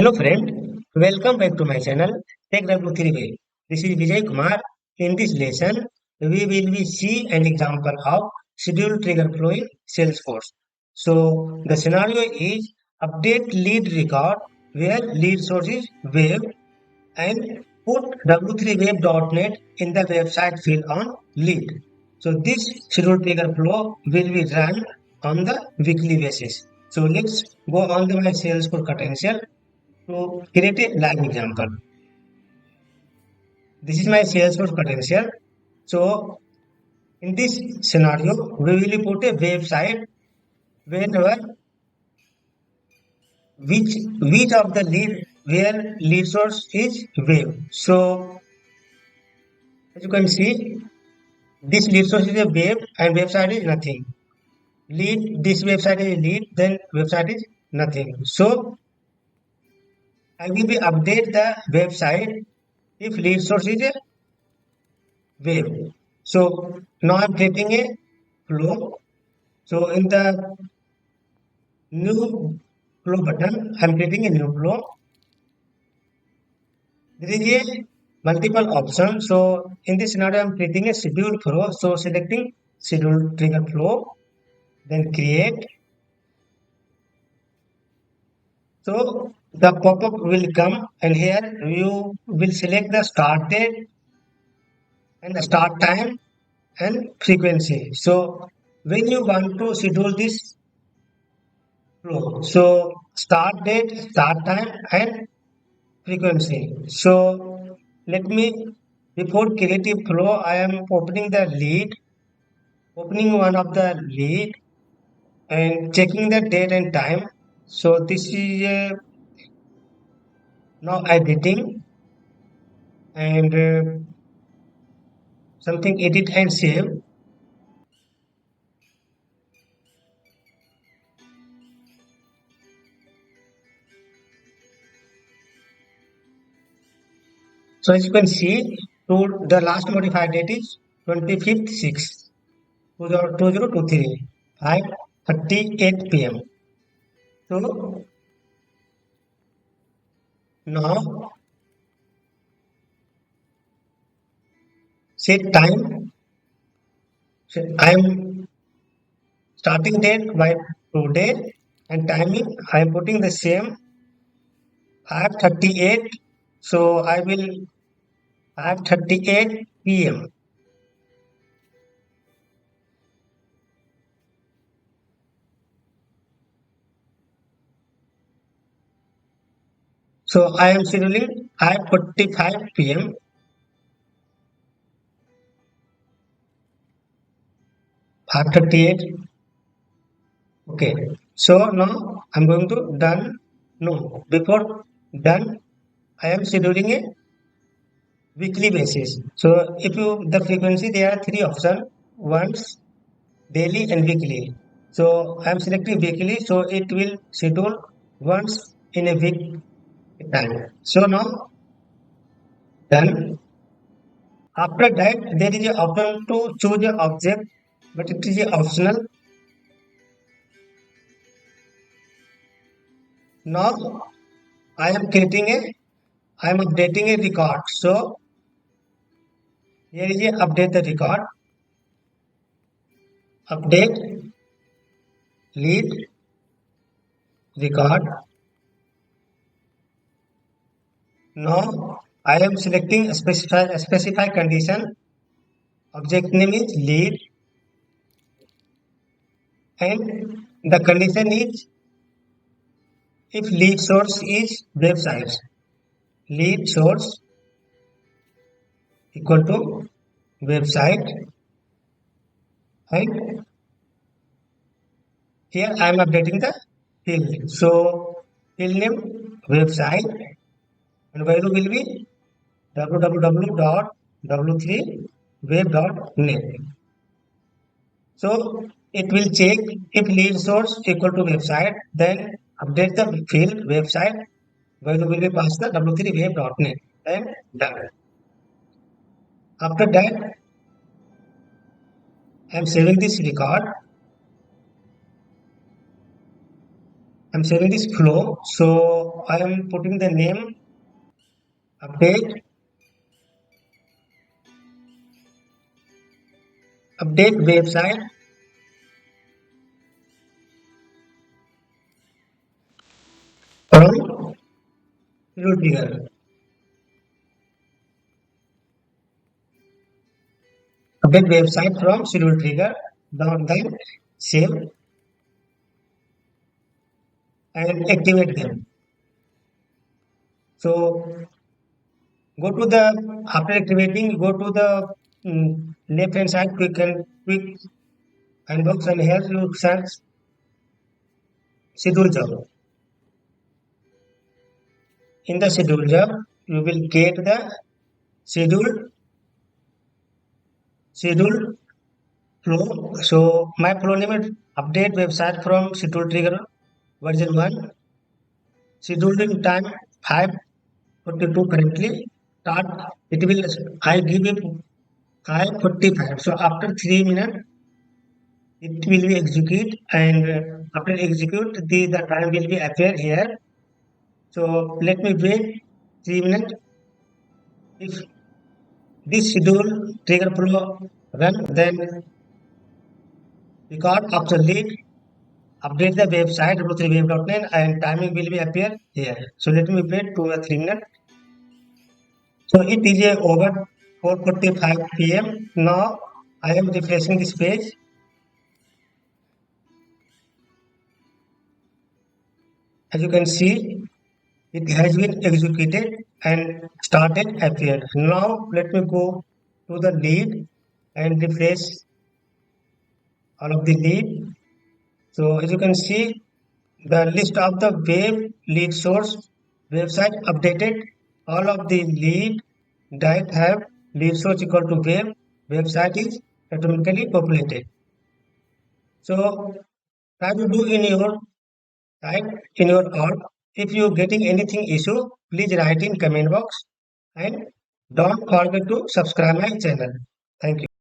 Hello friend, welcome back to my channel Tech W3Way. This is Vijay Kumar. In this lesson, we will be see an example of schedule trigger flow in Salesforce. So the scenario is update lead record where lead source is web and put w3web.net in the website field on lead. So this schedule trigger flow will be run on the weekly basis. So let's go on to my Salesforce potential to create a live example. This is my Salesforce potential. So in this scenario, we will put a website whenever which of the lead where lead source is web. So as you can see, this lead source is a web and website is nothing. Lead this website is lead, then website is nothing. So I will be update the website if lead source is a web. So now I'm creating a flow. So in the new flow button, I'm creating a new flow. There is a multiple option. So in this scenario, I'm creating a schedule flow. So selecting schedule trigger flow, then create. So the pop-up will come and here you will select the start date and the start time and frequency. So when you want to schedule this flow, so start date, start time and frequency. So let me, before creative flow, I am opening the lead, opening one of the lead and checking the date and time. So this is now editing and something edit and save. So as you can see, to the last modified date is 25th 6 2023 5:38 p.m. So now set time. So I'm starting date by today and timing. I'm putting the same 5:38. So I will 5:38 p.m. So I am scheduling 5:45 p.m. 5:38. Okay. So now I'm going to done. No, before done, I am scheduling a weekly basis. So if you the frequency, there are three options: once, daily, and weekly. So I am selecting weekly, so it will schedule once in a week time. So now done. After that, there is a option to choose a object, but it is a optional. Now I am creating a, I am updating a record. So here is a update the record, update lead record. Now I am selecting a specify condition. Object name is lead and the condition is if lead source is website. Lead source equal to website and here I am updating the field. So field name website and value will be www.w3web.net. So it will check if lead source equal to website, then update the field website. Value will be passed the w3web.net and done. After that, I am saving this record I'm saving this flow. So I am putting the name update website from schedule trigger. Update website from schedule trigger. Down then save and activate them. So go to the after activating, go to the left hand side quick and box, and here you search schedule job. In the schedule job, you will get the schedule flow. So my flow name is update website from schedule trigger version 1. Scheduling time 5:42 currently. Start. It will I give it 5:45. So after 3 minutes it will be execute, and after execute the time will be appear here. So let me wait 3 minutes. If this schedule trigger flow run, then record after lead, update the website web.net, and timing will be appear here. So let me wait 2 or 3 minutes. So it is over 4:45 p.m. Now I am refreshing this page. As you can see, it has been executed and started appeared. Now let me go to the lead and refresh all of the lead. So as you can see, the list of the web lead source website updated. All of the lead that have lead source equal to website is automatically populated. So try to do in your type in your org. If you getting anything issue, please write in comment box, and don't forget to subscribe my channel. Thank you.